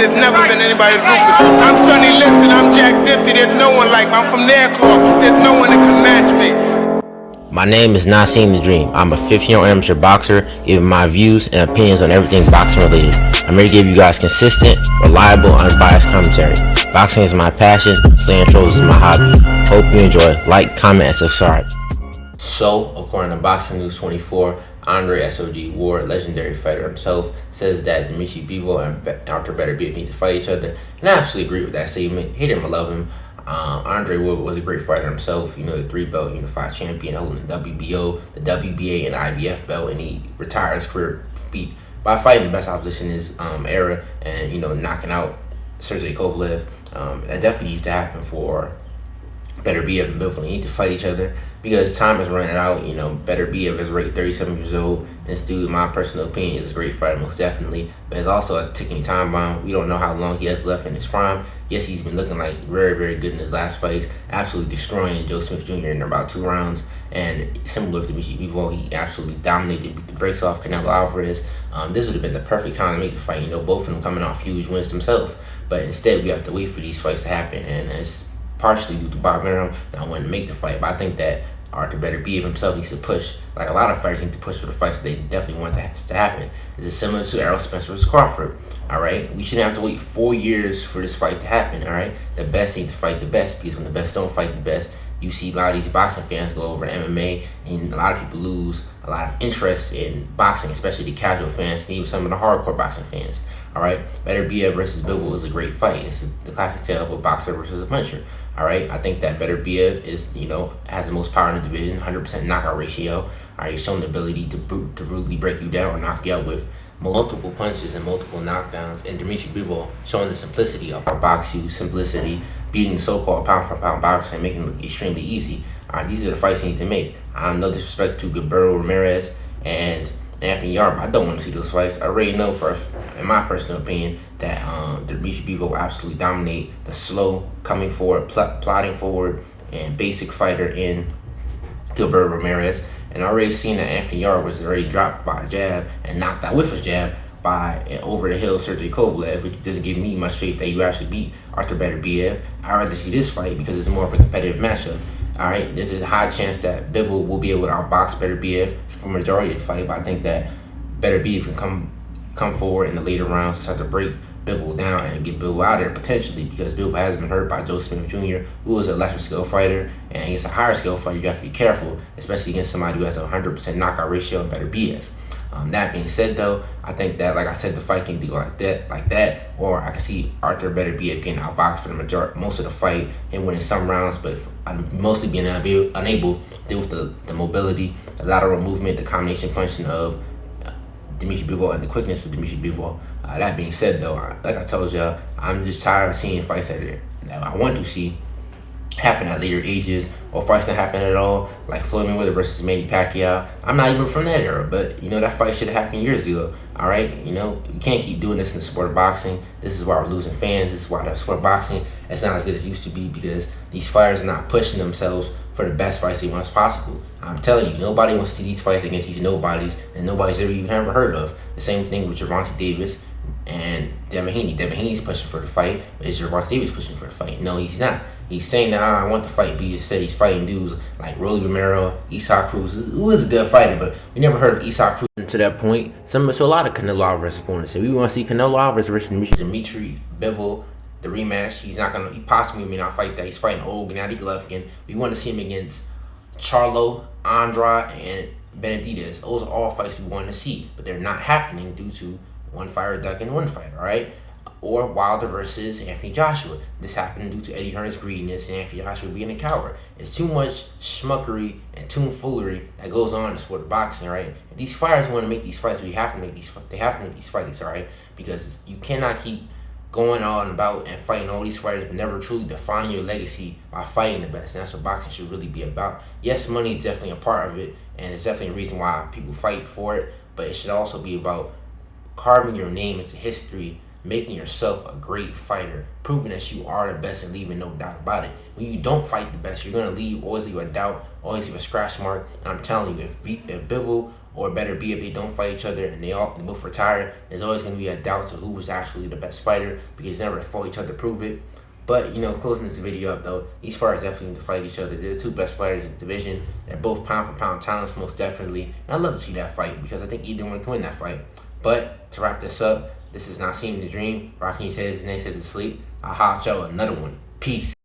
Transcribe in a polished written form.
there's never been anybody ruthless. I'm Sonny Liston, I'm Jack Dempsey, there's no one like me. I'm from Nairclaw, there's no one that can match me. My name is Naseem the Dream. I'm a 15-year-old amateur boxer, giving my views and opinions on everything boxing related. I'm here to give you guys consistent, reliable, unbiased commentary. Boxing is my passion, slaying trolls is my hobby. Hope you enjoy. Like, comment, and subscribe. So, according to Boxing News 24, Andre SOG Ward, legendary fighter himself, says that Dmitry Bivol and Artur Beterbiev need to fight each other. And I absolutely agree with that statement. Hate him or love him. Andre Ward was a great fighter himself, the 3-belt unified champion, holding the WBO, the WBA, and IBF belt, and he retired his career feat by fighting the best opposition in his era and, knocking out Sergey Kovalev. That definitely needs to happen for Beterbiev and Bivol. They need to fight each other because time is running out. Beterbiev is right 37 years old. This dude, in my personal opinion, is a great fighter, most definitely. But it's also a ticking time bomb. We don't know how long he has left in his prime. Yes, he's been looking like very, very good in his last fights, absolutely destroying Joe Smith Jr. in about 2 rounds. And similar to Dmitry Bivol, he absolutely dominated, beat the brakes off Canelo Alvarez. This would have been the perfect time to make the fight. Both of them coming off huge wins themselves. But instead, we have to wait for these fights to happen, and it's partially due to Bob Arum not wanting to make the fight. But I think that Artur Beterbiev himself needs to push, like a lot of fighters need to push for the fights that they definitely want to happen. This is similar to Errol Spence versus Crawford. All right, we shouldn't have to wait 4 years for this fight to happen. All right, the best need to fight the best, because when the best don't fight the best, you see a lot of these boxing fans go over to MMA, and a lot of people lose a lot of interest in boxing, especially the casual fans and even some of the hardcore boxing fans. All right, Beterbiev versus Bivol is a great fight. It's the classic tale of a boxer versus a puncher. All right, I think that Beterbiev is, has the most power in the division, 100% knockout ratio. All right, he's shown the ability to brutally break you down or knock you out with multiple punches and multiple knockdowns. And Dmitry Bivol showing the simplicity of our box use, simplicity, beating the so-called pound-for-pound boxer and making it look extremely easy. All right, these are the fights you need to make. No disrespect to Gilberto Ramirez and Anthony Yarde, I don't want to see those fights. I already know, in my personal opinion, that Dmitry Bivol will absolutely dominate the slow, coming forward, plotting forward, and basic fighter in Gilberto Ramirez. And I already seen that Anthony Yarde was already dropped by a jab and knocked out with a jab by an over-the-hill Sergey Kovalev, which doesn't give me much faith that you actually beat Artur Beterbiev. I'd rather see this fight because it's more of a competitive matchup. All right, there's a high chance that Bivol will be able to outbox Beterbiev for majority of the fight, but I think that Beterbiev can come forward in the later rounds and start to break Bivol down and get Bivol out of there potentially, because Bivol has been hurt by Joe Smith Jr., who is a lesser skill fighter, and against a higher skill fighter, you have to be careful, especially against somebody who has a 100% knockout ratio in Beterbiev. That being said, though, I think that, like I said, the fight can go like that, or I can see Artur Beterbiev getting outboxed for most of the fight and winning some rounds, but mostly being unable to deal with the mobility, the lateral movement, the combination punching of Dmitry Bivol and the quickness of Dmitry Bivol. That being said, though, like I told y'all, I'm just tired of seeing fights that I want to see happen at later ages, or fights that happen at all, like Floyd Mayweather versus Manny Pacquiao. I'm not even from that era, but that fight should have happened years ago. All right, you can't keep doing this in the sport of boxing. This is why we're losing fans. This is why the sport of boxing is not as good as it used to be, because these fighters are not pushing themselves for the best fights they want as possible. I'm telling you, nobody wants to see these fights against these nobodies and nobody's ever heard of. The same thing with Gervonta Davis and Devin Haney. Devin Haney's pushing for the fight, but is Gervonta Davis pushing for the fight? No, he's not. He's saying that I want the fight, but he said he's fighting dudes like Rolly Romero, Isaac Cruz, who is a good fighter, but we never heard of Isaac Cruz. To that point, similar to a lot of Canelo Alvarez opponents, if we want to see Canelo Alvarez versus Dmitry Bivol, the rematch, he possibly may not fight that. He's fighting old Gennady Golovkin. We want to see him against Charlo, Andrade, and Benavidez. Those are all fights we want to see, but they're not happening due to one fighter ducking one fighter, all right? Or Wilder versus Anthony Joshua. This happened due to Eddie Hearn's greediness and Anthony Joshua being a coward. It's too much schmuckery and tomfoolery that goes on in the sport of boxing, right? If these fighters want to make these fights, they have to make these fights, all right? Because you cannot keep going on about and fighting all these fighters, but never truly defining your legacy by fighting the best. And that's what boxing should really be about. Yes, money is definitely a part of it, and it's definitely a reason why people fight for it, but it should also be about carving your name into history, making yourself a great fighter, proving that you are the best and leaving no doubt about it. When you don't fight the best, you're going to always leave a doubt, always leave a scratch mark. And I'm telling you, if Bivol or Beterbiev if they don't fight each other and they both retire. There's always going to be a doubt to who was actually the best fighter because they never fought each other to prove it. But, closing this video up though, these fighters definitely need to fight each other. They're the two best fighters in the division. They're both pound for pound talents, most definitely. And I'd love to see that fight because I think either one can win that fight. But to wrap this up, this is Not Seeing the Dream. Rocking his head, his name says to sleep. I'll holler at y'all another one. Peace.